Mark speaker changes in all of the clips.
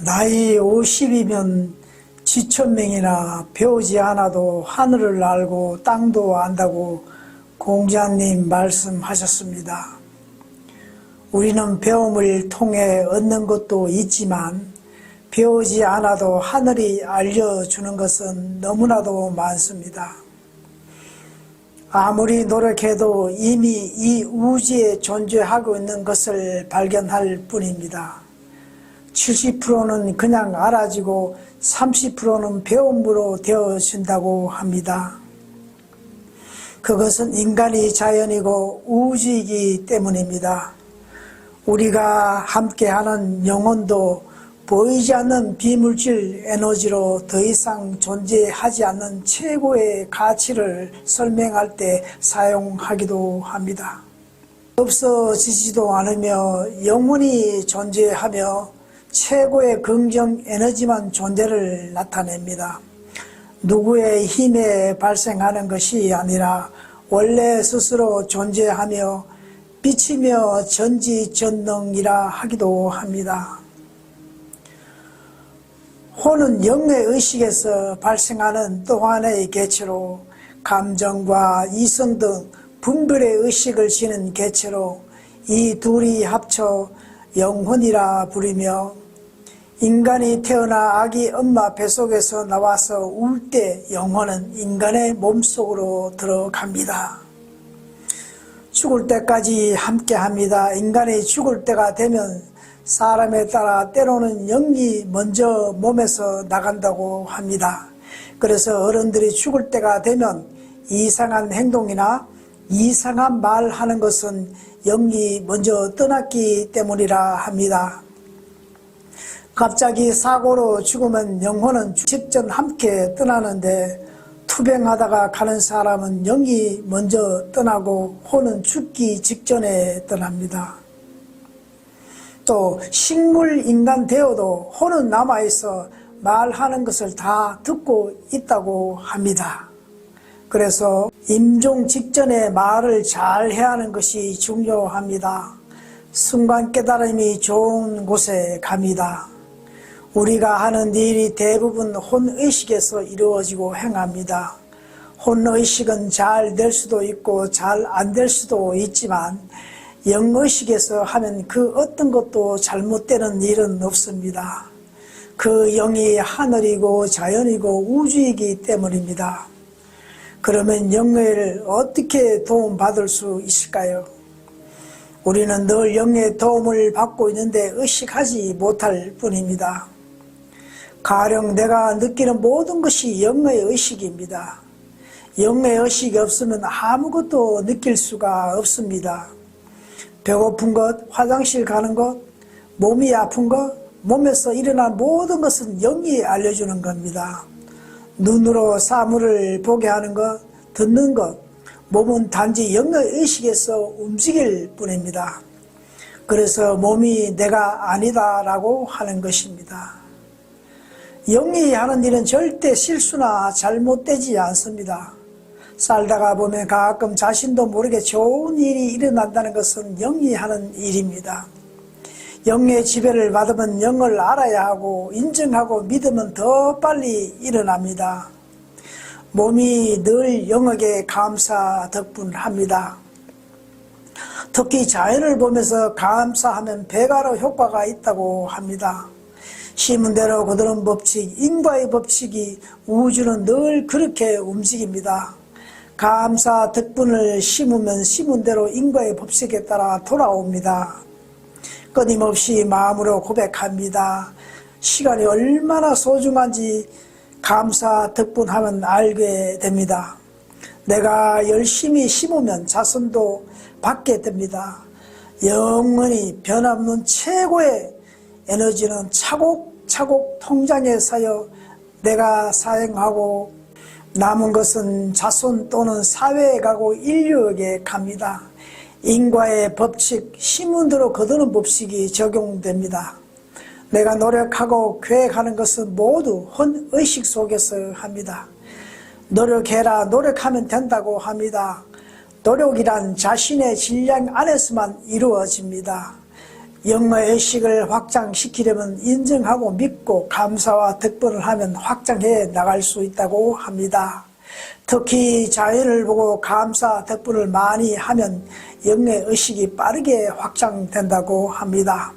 Speaker 1: 나이 50이면 지천명이나 배우지 않아도 하늘을 알고 땅도 안다고 공자님 말씀하셨습니다. 우리는 배움을 통해 얻는 것도 있지만 배우지 않아도 하늘이 알려주는 것은 너무나도 많습니다. 아무리 노력해도 이미 이 우주에 존재하고 있는 것을 발견할 뿐입니다. 70%는 그냥 알아지고 30%는 배움으로 되어진다고 합니다. 그것은 인간이 자연이고 우주이기 때문입니다. 우리가 함께하는 영혼도 보이지 않는 비물질 에너지로 더 이상 존재하지 않는 최고의 가치를 설명할 때 사용하기도 합니다. 없어지지도 않으며 영원히 존재하며 최고의 긍정 에너지만 존재를 나타냅니다. 누구의 힘에 발생하는 것이 아니라 원래 스스로 존재하며 빛이며 전지전능이라 하기도 합니다. 혼은 영의 의식에서 발생하는 또 하나의 개체로 감정과 이성 등 분별의 의식을 지닌 개체로 이 둘이 합쳐 영혼이라 부르며 인간이 태어나 아기 엄마 뱃속에서 나와서 울 때 영혼은 인간의 몸속으로 들어갑니다. 죽을 때까지 함께합니다. 인간이 죽을 때가 되면 사람에 따라 때로는 영이 먼저 몸에서 나간다고 합니다. 그래서 어른들이 죽을 때가 되면 이상한 행동이나 이상한 말하는 것은 영이 먼저 떠났기 때문이라 합니다. 갑자기 사고로 죽으면 영혼은 직전 함께 떠나는데 투병하다가 가는 사람은 영이 먼저 떠나고 혼은 죽기 직전에 떠납니다. 또 식물 인간 되어도 혼은 남아있어 말하는 것을 다 듣고 있다고 합니다. 그래서 임종 직전에 말을 잘 해야 하는 것이 중요합니다. 순간 깨달음이 좋은 곳에 갑니다. 우리가 하는 일이 대부분 혼의식에서 이루어지고 행합니다. 혼의식은 잘 될 수도 있고 잘 안 될 수도 있지만 영의식에서 하면 그 어떤 것도 잘못되는 일은 없습니다. 그 영이 하늘이고 자연이고 우주이기 때문입니다. 그러면 영을 어떻게 도움받을 수 있을까요? 우리는 늘 영의 도움을 받고 있는데 의식하지 못할 뿐입니다. 가령 내가 느끼는 모든 것이 영의 의식입니다. 영의 의식이 없으면 아무것도 느낄 수가 없습니다. 배고픈 것, 화장실 가는 것, 몸이 아픈 것, 몸에서 일어난 모든 것은 영이 알려주는 겁니다. 눈으로 사물을 보게 하는 것, 듣는 것, 몸은 단지 영의 의식에서 움직일 뿐입니다. 그래서 몸이 내가 아니다라고 하는 것입니다. 영이 하는 일은 절대 실수나 잘못되지 않습니다. 살다가 보면 가끔 자신도 모르게 좋은 일이 일어난다는 것은 영이 하는 일입니다. 영의 지배를 받으면 영을 알아야 하고 인정하고 믿으면 더 빨리 일어납니다. 몸이 늘 영에게 감사 덕분합니다. 특히 자연을 보면서 감사하면 배가로 효과가 있다고 합니다. 심은 대로 거두는 법칙, 인과의 법칙이 우주는 늘 그렇게 움직입니다. 감사 덕분을 심으면 심은 대로 인과의 법칙에 따라 돌아옵니다. 끊임없이 마음으로 고백합니다. 시간이 얼마나 소중한지 감사 덕분하면 알게 됩니다. 내가 열심히 심으면 자손도 받게 됩니다. 영원히 변함없는 최고의 에너지는 차곡차곡 통장에 쌓여 내가 사용하고 남은 것은 자손 또는 사회에 가고 인류에게 갑니다. 인과의 법칙, 심은대로 거두는 법칙이 적용됩니다. 내가 노력하고 계획하는 것은 모두 혼의식 속에서 합니다. 노력해라, 노력하면 된다고 합니다. 노력이란 자신의 질량 안에서만 이루어집니다. 영의 의식을 확장시키려면 인정하고 믿고 감사와 덕분을 하면 확장해 나갈 수 있다고 합니다. 특히 자연을 보고 감사 덕분을 많이 하면 영의 의식이 빠르게 확장된다고 합니다.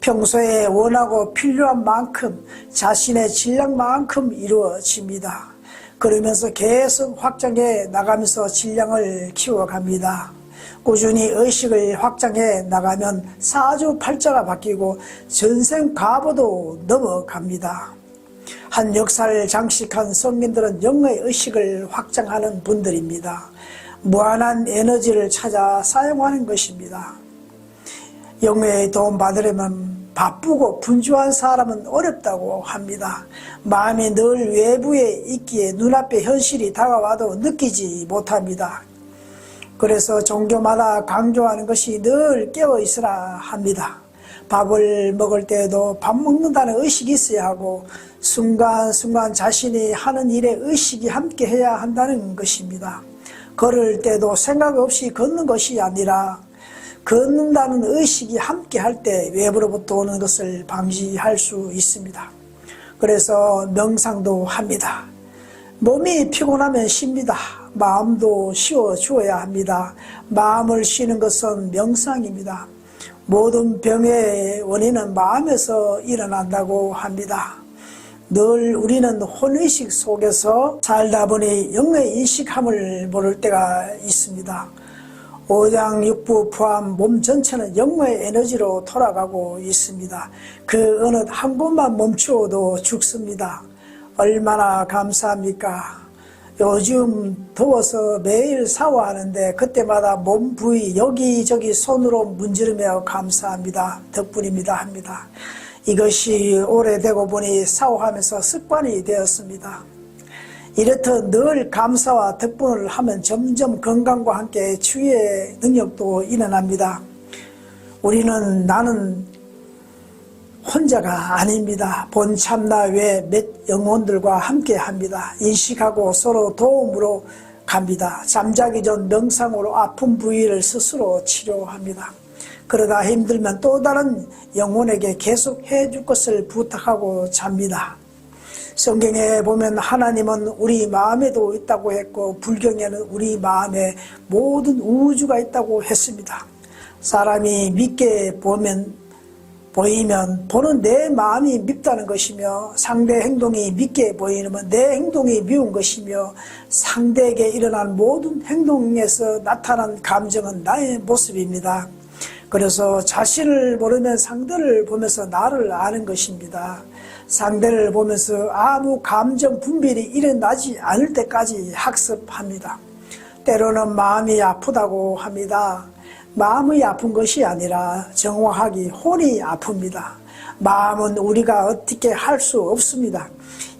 Speaker 1: 평소에 원하고 필요한 만큼 자신의 질량만큼 이루어집니다. 그러면서 계속 확장해 나가면서 질량을 키워갑니다. 꾸준히 의식을 확장해 나가면 사주팔자가 바뀌고 전생과보도 넘어갑니다. 한 역사를 장식한 성인들은 영의 의식을 확장하는 분들입니다. 무한한 에너지를 찾아 사용하는 것입니다. 영의 도움 받으려면 바쁘고 분주한 사람은 어렵다고 합니다. 마음이 늘 외부에 있기에 눈앞에 현실이 다가와도 느끼지 못합니다. 그래서 종교마다 강조하는 것이 늘 깨어있으라 합니다. 밥을 먹을 때에도 밥 먹는다는 의식이 있어야 하고 순간순간 자신이 하는 일에 의식이 함께 해야 한다는 것입니다. 걸을 때도 생각 없이 걷는 것이 아니라 걷는다는 의식이 함께 할 때 외부로부터 오는 것을 방지할 수 있습니다. 그래서 명상도 합니다. 몸이 피곤하면 쉽니다. 마음도 쉬어주어야 합니다. 마음을 쉬는 것은 명상입니다. 모든 병의 원인은 마음에서 일어난다고 합니다. 늘 우리는 혼의식 속에서 살다 보니 영의 인식함을 모를 때가 있습니다. 오장육부 포함 몸 전체는 영의 에너지로 돌아가고 있습니다. 그 어느 한 곳만 멈추어도 죽습니다. 얼마나 감사합니까? 요즘 더워서 매일 샤워하는데 그때마다 몸 부위 여기저기 손으로 문지르며 감사합니다. 덕분입니다 합니다. 이것이 오래되고 보니 샤워하면서 습관이 되었습니다. 이렇듯 늘 감사와 덕분을 하면 점점 건강과 함께 치유의 능력도 일어납니다. 나는 혼자가 아닙니다. 본 참나 외 몇 영혼들과 함께 합니다. 인식하고 서로 도움으로 갑니다. 잠자기 전 명상으로 아픈 부위를 스스로 치료합니다. 그러다 힘들면 또 다른 영혼에게 계속 해줄 것을 부탁하고 잡니다. 성경에 보면 하나님은 우리 마음에도 있다고 했고 불경에는 우리 마음에 모든 우주가 있다고 했습니다. 사람이 믿게 보이면 보는 내 마음이 밉다는 것이며 상대 행동이 믿게 보이면 내 행동이 미운 것이며 상대에게 일어난 모든 행동에서 나타난 감정은 나의 모습입니다. 그래서 자신을 모르면 상대를 보면서 나를 아는 것입니다. 상대를 보면서 아무 감정 분별이 일어나지 않을 때까지 학습합니다. 때로는 마음이 아프다고 합니다. 마음이 아픈 것이 아니라 정확하게 혼이 아픕니다. 마음은 우리가 어떻게 할 수 없습니다.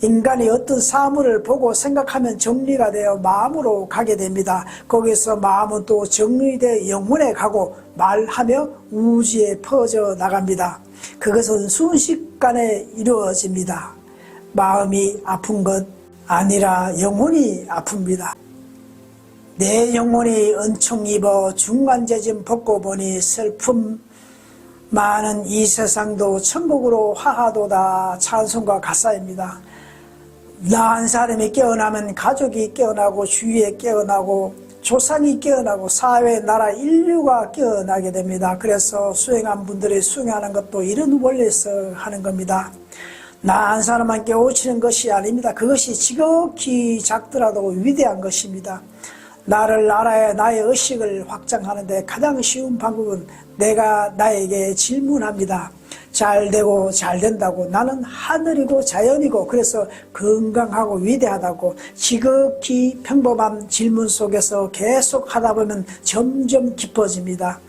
Speaker 1: 인간이 어떤 사물을 보고 생각하면 정리가 되어 마음으로 가게 됩니다. 거기서 마음은 또 정리되어 영혼에 가고 말하며 우주에 퍼져 나갑니다. 그것은 순식간에 이루어집니다. 마음이 아픈 것 아니라 영혼이 아픕니다. 내 영혼이 은총 입어 중간재진 벗고 보니 슬픔 많은 이 세상도 천국으로 화하도다. 찬송과 가사입니다. 나 한 사람이 깨어나면 가족이 깨어나고 주위에 깨어나고 조상이 깨어나고 사회, 나라, 인류가 깨어나게 됩니다. 그래서 수행한 분들이 수행하는 것도 이런 원리에서 하는 겁니다. 나 한 사람만 깨우치는 것이 아닙니다. 그것이 지극히 작더라도 위대한 것입니다. 나를 알아야 나의 의식을 확장하는데 가장 쉬운 방법은 내가 나에게 질문합니다. 잘 되고 잘 된다고 나는 하늘이고 자연이고 그래서 건강하고 위대하다고 지극히 평범한 질문 속에서 계속 하다 보면 점점 깊어집니다.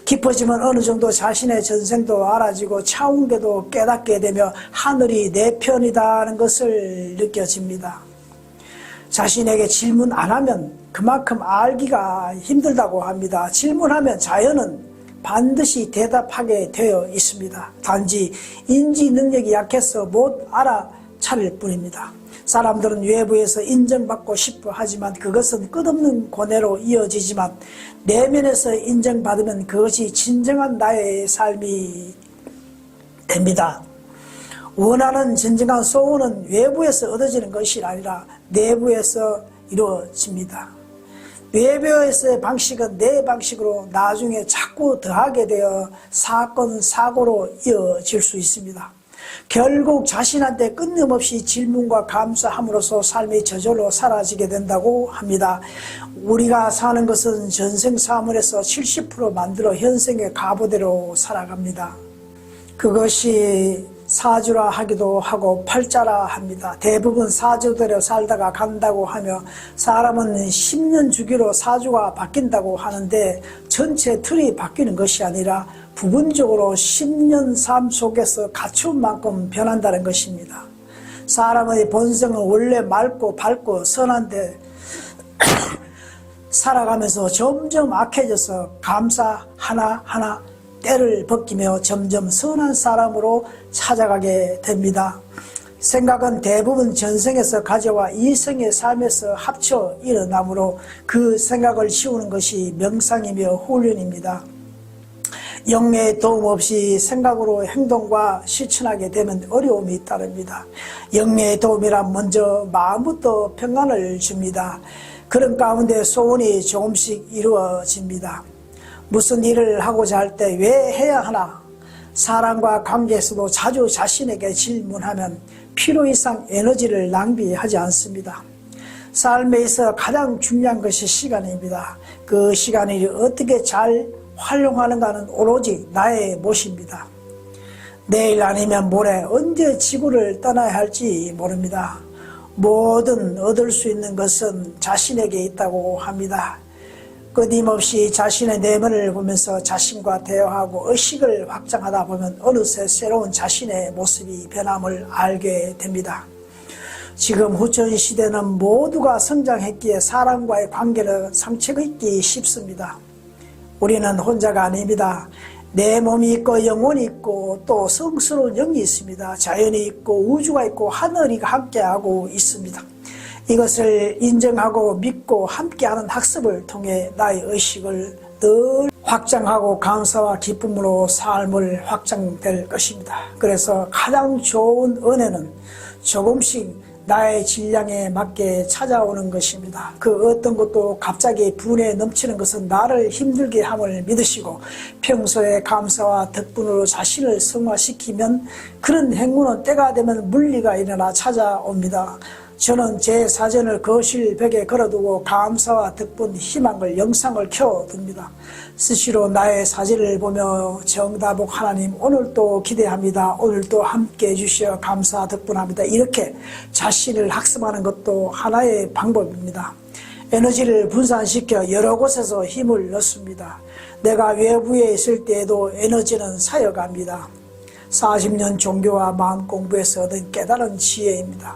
Speaker 1: 깊어지면 어느 정도 자신의 전생도 알아지고 차원계도 깨닫게 되며 하늘이 내 편이다는 것을 느껴집니다. 자신에게 질문 안 하면 그만큼 알기가 힘들다고 합니다. 질문하면 자연은 반드시 대답하게 되어 있습니다. 단지 인지 능력이 약해서 못 알아차릴 뿐입니다. 사람들은 외부에서 인정받고 싶어 하지만 그것은 끝없는 고뇌로 이어지지만 내면에서 인정받으면 그것이 진정한 나의 삶이 됩니다. 원하는 진정한 소원은 외부에서 얻어지는 것이 아니라 내부에서 이루어집니다. 외부에서의 방식은 내 방식으로 나중에 자꾸 더하게 되어 사건, 사고로 이어질 수 있습니다. 결국 자신한테 끊임없이 질문과 감사함으로써 삶이 저절로 사라지게 된다고 합니다. 우리가 사는 것은 전생 사물에서 70% 만들어 현생의 갑오대로 살아갑니다. 그것이 사주라 하기도 하고 팔자라 합니다. 대부분 사주대로 살다가 간다고 하며 사람은 10년 주기로 사주가 바뀐다고 하는데 전체 틀이 바뀌는 것이 아니라 부분적으로 10년 삶 속에서 갖춘 만큼 변한다는 것입니다. 사람의 본성은 원래 맑고 밝고 선한데 살아가면서 점점 악해져서 감사 하나하나 때를 벗기며 점점 선한 사람으로 찾아가게 됩니다. 생각은 대부분 전생에서 가져와 이생의 삶에서 합쳐 일어나므로 그 생각을 씌우는 것이 명상이며 훈련입니다. 영의 도움 없이 생각으로 행동과 실천하게 되면 어려움이 따릅니다. 영의 도움이란 먼저 마음부터 평안을 줍니다. 그런 가운데 소원이 조금씩 이루어집니다. 무슨 일을 하고자 할 때 왜 해야 하나? 사람과 관계에서도 자주 자신에게 질문하면 필요 이상 에너지를 낭비하지 않습니다. 삶에 있어 가장 중요한 것이 시간입니다. 그 시간을 어떻게 잘 활용하는가는 오로지 나의 몫입니다. 내일 아니면 모레 언제 지구를 떠나야 할지 모릅니다. 뭐든 얻을 수 있는 것은 자신에게 있다고 합니다. 끊임없이 자신의 내면을 보면서 자신과 대화하고 의식을 확장하다 보면 어느새 새로운 자신의 모습이 변함을 알게 됩니다. 지금 후천 시대는 모두가 성장했기에 사람과의 관계를 상처가 있기 쉽습니다. 우리는 혼자가 아닙니다. 내 몸이 있고 영혼이 있고 또 성스러운 영이 있습니다. 자연이 있고 우주가 있고 하늘이 함께하고 있습니다. 이것을 인정하고 믿고 함께하는 학습을 통해 나의 의식을 늘 확장하고 감사와 기쁨으로 삶을 확장될 것입니다. 그래서 가장 좋은 은혜는 조금씩 나의 질량에 맞게 찾아오는 것입니다. 그 어떤 것도 갑자기 분에 넘치는 것은 나를 힘들게 함을 믿으시고 평소에 감사와 덕분으로 자신을 성화시키면 그런 행운은 때가 되면 물리가 일어나 찾아옵니다. 저는 제 사전을 거실 벽에 걸어두고 감사와 덕분 희망을 영상을 켜둡니다. 스시로 나의 사진을 보며 정다복 하나님 오늘도 기대합니다. 오늘도 함께해 주시어 감사 덕분합니다. 이렇게 자신을 학습하는 것도 하나의 방법입니다. 에너지를 분산시켜 여러 곳에서 힘을 넣습니다. 내가 외부에 있을 때에도 에너지는 쌓여갑니다. 40년 종교와 마음 공부에서 얻은 깨달은 지혜입니다.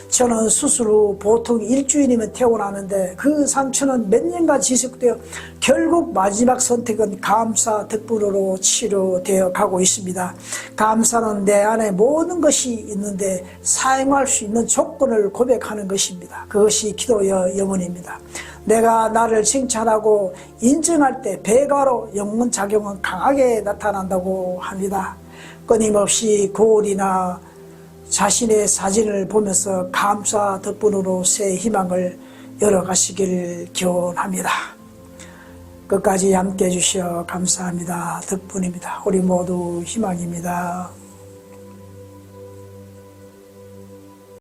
Speaker 1: 저는 수술 후 보통 일주일이면 퇴원하는데 그 상처는 몇 년간 지속되어 결국 마지막 선택은 감사 덕분으로 치료되어 가고 있습니다. 감사는 내 안에 모든 것이 있는데 사용할 수 있는 조건을 고백하는 것입니다. 그것이 기도의 영혼입니다. 내가 나를 칭찬하고 인정할 때 배가로 영문작용은 강하게 나타난다고 합니다. 끊임없이 거울이나 자신의 사진을 보면서 감사 덕분으로 새 희망을 열어가시길 기원합니다. 끝까지 함께해 주셔 감사합니다. 덕분입니다. 우리 모두 희망입니다.